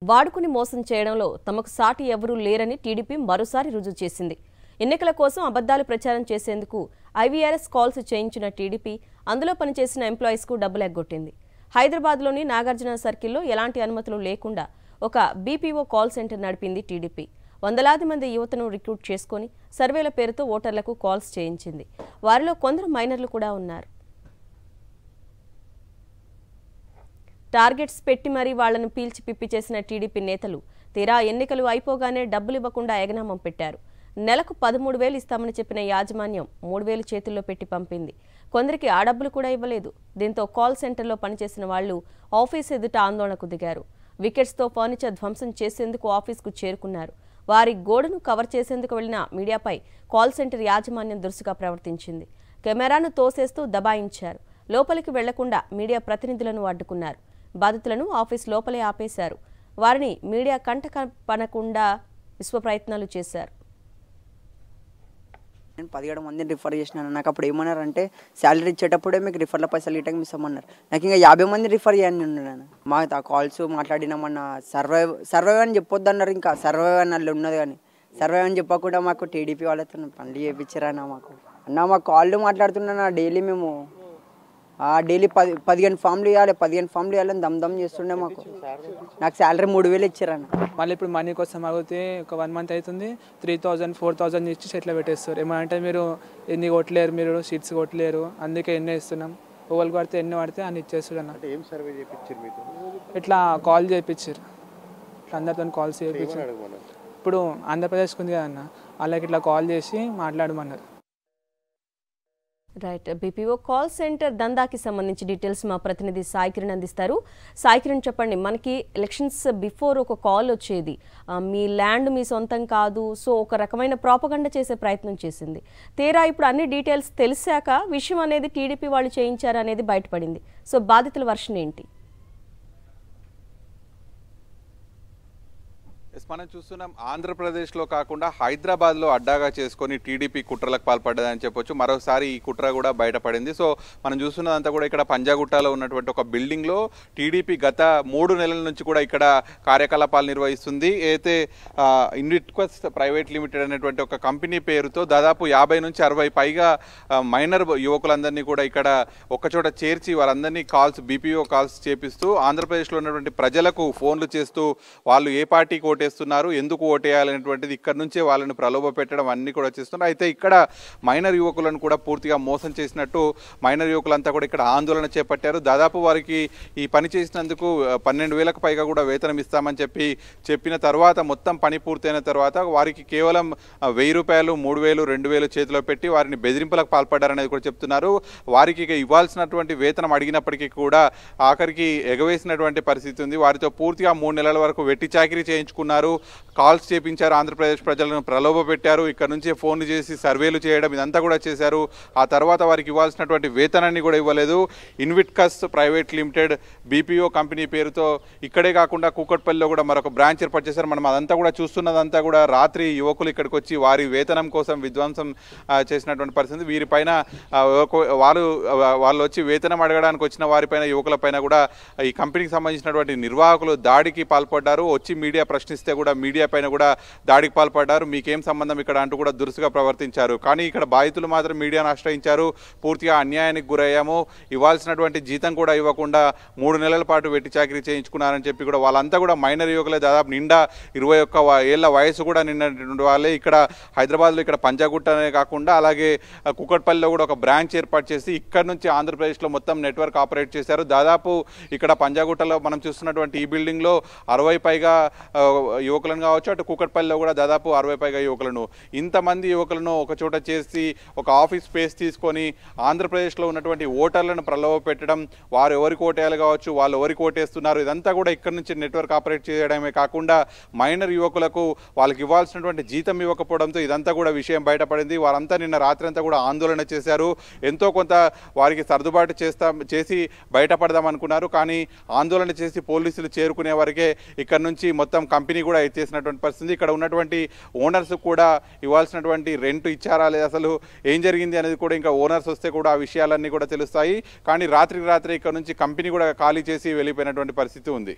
వాడుకుని మోసం చేయడంలో తమకు సాటి ఎవరూ లేరని టీడీపీ మరోసారి రుజువు చేసింది. ఎన్నికల కోసం అబద్ధాలు ప్రచారం చేసేందుకు ఐవీఆర్ఎస్ కాల్స్ చేయించిన టీడీపీ అందులో పనిచేసిన ఎంప్లాయీస్కు డబ్బులు ఎగ్గొట్టింది. హైదరాబాద్లోని నాగార్జున సర్కిల్లో ఎలాంటి అనుమతులు లేకుండా ఒక బీపీఓ కాల్ సెంటర్ నడిపింది టీడీపీ. వందలాది మంది యువతను రిక్రూట్ చేసుకుని సర్వేల పేరుతో ఓటర్లకు కాల్స్ చేయించింది. వారిలో కొందరు మైనర్లు కూడా ఉన్నారు. టార్గెట్స్ పెట్టి మరీ వాళ్లను పీల్చి పిప్పి చేసిన టీడీపీ నేతలు తీరా ఎన్నికలు అయిపోగానే డబ్బులు ఇవ్వకుండా ఎగనామం పెట్టారు. నెలకు 13,000 ఇస్తామని చెప్పిన యాజమాన్యం 3,000 చేతుల్లో పెట్టి పంపింది. కొందరికి ఆ డబ్బులు కూడా ఇవ్వలేదు. దీంతో కాల్ సెంటర్లో పనిచేసిన వాళ్లు ఆఫీస్ ఎదుట ఆందోళనకు దిగారు. వికెట్స్తో ఫర్నిచర్ ధ్వంసం చేసేందుకు ఆఫీస్కు చేరుకున్నారు. వారి గోడను కవర్ చేసేందుకు వెళ్లిన మీడియాపై కాల్ సెంటర్ యాజమాన్యం దురుసుగా ప్రవర్తించింది. కెమెరాను తోసేస్తూ దబాయించారు. లోపలికి వెళ్లకుండా మీడియా ప్రతినిధులను అడ్డుకున్నారు. బాధితులను ఆఫీస్ లోపలే ఆపేశారు. వారిని మీడియా కంటకనకుండా విశ్వ ప్రయత్నాలు చేశారు. నేను 17 మందిని రిఫర్ చేసినాను. నాకు అప్పుడు ఏమన్నారంటే శాలరీ ఇచ్చేటప్పుడే మీకు రిఫర్ల పైసలు ఇవ్వడానికి మిస్ అమ్మన్నారు. నాకు ఇంకా 50 మంది రిఫర్ చేయండి ఉన్నాను. మా కాల్స్ మాట్లాడినామన్న సర్వైవ్ అని చెప్పొద్దు అన్నారు. ఇంకా సర్వైవ్ అని అలా ఉన్నది, కానీ సర్వైవ్ అని చెప్పకుండా మాకు టీడీపీ వాళ్ళతో పనులు చేయించారన్న. మా కాళ్ళు మాట్లాడుతున్నా డైలీ మేము డైలీ 15 ఫామ్లు ఇవ్వాలి, 15 ఫామ్లు ఇవ్వాలని దమ్ చేస్తుండే. నాకు శాలరీ 3,000 ఇచ్చారన్న. మళ్ళీ ఇప్పుడు మనీ కోసం అడిగితే ఒక 1 మంత్ అవుతుంది 3,000 4,000 ఇచ్చి సెట్లో పెట్టేస్తారు. ఏమంటే మీరు ఎన్ని కొట్టలేరు, మీరు సీట్స్ కొట్టలేరు, అందుకే ఎన్నో ఇస్తున్నాం, ఓవల్ పడితే ఎన్ని పడితే అని ఇచ్చేస్తారు అన్న. ఏం సర్వే చేయించారు మీకు? ఇట్లా కాల్ చేయించారు, ఇట్లా అందరితో కాల్స్ చేయించారు. ఇప్పుడు ఆంధ్రప్రదేశ్కి ఉంది కదన్న, వాళ్ళకి ఇట్లా కాల్ చేసి మాట్లాడమన్నారు. రైట్, బీపీఓ కాల్ సెంటర్ దందాకి సంబంధించి డీటెయిల్స్ మా ప్రతినిధి సాయి కిరణ్ అందిస్తారు. సాయి కిరణ్, చెప్పండి, మనకి ఎలక్షన్స్ బిఫోర్ ఒక కాల్ వచ్చేది, మీ ల్యాండ్ మీ సొంతం కాదు, సో ఒక రకమైన ప్రాపగండ చేసే ప్రయత్నం చేసింది. తీరా ఇప్పుడు అన్ని డీటెయిల్స్ తెలిసాక విషయం అనేది టీడీపీ వాళ్ళు చేయించారు అనేది బయటపడింది. సో బాధితుల వర్షన్ ఏంటి? మనం చూస్తున్నాం, ఆంధ్రప్రదేశ్లో కాకుండా హైదరాబాద్లో అడ్డాగా చేసుకొని టీడీపీ కుట్రలకు పాల్పడ్డదని చెప్పొచ్చు. మరోసారి ఈ కుట్ర కూడా బయటపడింది. సో మనం చూస్తున్నదంతా కూడా ఇక్కడ పంజాగుట్టలో ఉన్నటువంటి ఒక బిల్డింగ్లో టీడీపీ గత 3 నెలల నుంచి కూడా ఇక్కడ కార్యకలాపాలు నిర్వహిస్తుంది. అయితే ఇన్విట్క్వెస్ట్ ప్రైవేట్ లిమిటెడ్ అనేటువంటి ఒక కంపెనీ పేరుతో దాదాపు 50 నుంచి 60 పైగా మైనర్ యువకులందరినీ కూడా ఇక్కడ ఒకచోట చేర్చి వారందరినీ బీపీఓ కాల్స్ చేపిస్తూ ఆంధ్రప్రదేశ్లో ఉన్నటువంటి ప్రజలకు ఫోన్లు చేస్తూ వాళ్ళు ఏ పార్టీకి ఓటేస్తున్నారు, ఎందుకు ఓటేయాలనేటువంటిది ఇక్కడ నుంచే వాళ్ళని ప్రలోభ పెట్టడం అన్ని కూడా చేస్తున్నారు. అయితే ఇక్కడ మైనర్ యువకులను కూడా పూర్తిగా మోసం చేసినట్టు మైనర్ యువకులంతా కూడా ఇక్కడ ఆందోళన చేపట్టారు. దాదాపు వారికి ఈ పని చేసినందుకు 12,000కు పైగా కూడా వేతనం ఇస్తామని చెప్పిన తర్వాత మొత్తం పని పూర్తయిన తర్వాత వారికి కేవలం 1,000 రూపాయలు, 3,000, 2,000 చేతిలో పెట్టి వారిని బెదిరింపులకు పాల్పడ్డారనేది కూడా చెప్తున్నారు. వారికి ఇవ్వాల్సినటువంటి వేతనం అడిగినప్పటికీ కూడా ఆఖరికి ఎగవేసినటువంటి పరిస్థితి ఉంది. వారితో పూర్తిగా 3 నెలల వరకు వెట్టి చాకిరీ చేయించుకున్నారు, కాల్స్ చేపించారు, ఆంధ్రప్రదేశ్ ప్రజలను ప్రలోభ పెట్టారు, ఇక్కడ నుంచే ఫోన్లు చేసి సర్వేలు చేయడం ఇదంతా కూడా చేశారు. ఆ తర్వాత వారికి ఇవ్వాల్సినటువంటి వేతనాన్ని కూడా ఇవ్వలేదు. ఇన్విట్కస్ ప్రైవేట్ లిమిటెడ్ బీపీఓ కంపెనీ పేరుతో ఇక్కడే కాకుండా కూకట్పల్లిలో కూడా మరొక బ్రాంచ్ ఏర్పాటు చేశారు. మనం అదంతా కూడా చూస్తున్నదంతా కూడా రాత్రి యువకులు ఇక్కడికి వచ్చి వారి వేతనం కోసం విధ్వంసం చేసినటువంటి పరిస్థితి. వీరిపైన వాళ్ళు వచ్చి వేతనం అడగడానికి వచ్చిన వారిపైన, యువకులపైన కూడా ఈ కంపెనీకి సంబంధించినటువంటి నిర్వాహకులు దాడికి పాల్పడ్డారు. వచ్చి మీడియా ప్రశ్నిస్తే కూడా మీడియా పైన కూడా దాడికి పాల్పడ్డారు. మీకేం సంబంధం ఇక్కడ అంటూ కూడా దురుసుగా ప్రవర్తించారు. కానీ ఇక్కడ బాధితులు మాత్రం మీడియాను ఆశ్రయించారు. పూర్తిగా అన్యాయానికి గురయ్యాము, ఇవ్వాల్సినటువంటి జీతం కూడా ఇవ్వకుండా 3 నెలల పాటు వెట్టి చాకరీ చేయించుకున్నారని చెప్పి కూడా వాళ్ళంతా కూడా మైనర్ యువకులే. దాదాపు నిండా 21 ఏళ్ల వయసు కూడా నిన్నటువంటి వాళ్ళే. ఇక్కడ హైదరాబాద్లో ఇక్కడ పంజాగుట్టనే కాకుండా అలాగే కుకట్పల్లిలో కూడా ఒక బ్రాంచ్ ఏర్పాటు చేసి ఇక్కడ నుంచి ఆంధ్రప్రదేశ్లో మొత్తం నెట్వర్క్ ఆపరేట్ చేశారు. దాదాపు ఇక్కడ పంజాగుట్టలో మనం చూస్తున్నటువంటి ఈ బిల్డింగ్లో 60 పైగా యువకులను కావచ్చు, అటు కూకట్పల్లిలో కూడా దాదాపు 60 పైగా యువకులను, ఇంతమంది యువకులను ఒక చోట చేసి ఒక ఆఫీస్ స్పేస్ తీసుకొని ఆంధ్రప్రదేశ్లో ఉన్నటువంటి ఓటర్లను ప్రలోభ పెట్టడం, వారు ఎవరికి ఓటేయాలి కావచ్చు, వాళ్ళు ఎవరికి ఓటేస్తున్నారు, ఇదంతా కూడా ఇక్కడ నుంచి నెట్వర్క్ ఆపరేట్ చేయడమే కాకుండా మైనర్ యువకులకు వాళ్ళకి ఇవ్వాల్సినటువంటి జీతం ఇవ్వకపోవడంతో ఇదంతా కూడా విషయం బయటపడింది. వారంతా నిన్న రాత్రి అంతా కూడా ఆందోళన చేశారు. ఎంతో కొంత వారికి సర్దుబాటు చేసి బయటపడదాం అనుకున్నారు. కానీ ఆందోళన చేసి పోలీసులు చేరుకునే వరకే ఇక్కడ నుంచి మొత్తం కంపెనీ కూడా ఎత్తేసినటువంటి పరిస్థితి. ఇక్కడ ఉన్నటువంటి ఓనర్స్ కూడా ఇవ్వాల్సినటువంటి రెంట్ ఇచ్చారా లేదా, అసలు ఏం జరిగింది అనేది కూడా ఇంకా ఓనర్స్ వస్తే కూడా ఆ విషయాలన్నీ కూడా తెలుస్తాయి. కానీ రాత్రికి రాత్రి ఇక్కడ నుంచి కంపెనీ కూడా ఖాళీ చేసి వెళ్ళిపోయినటువంటి పరిస్థితి ఉంది.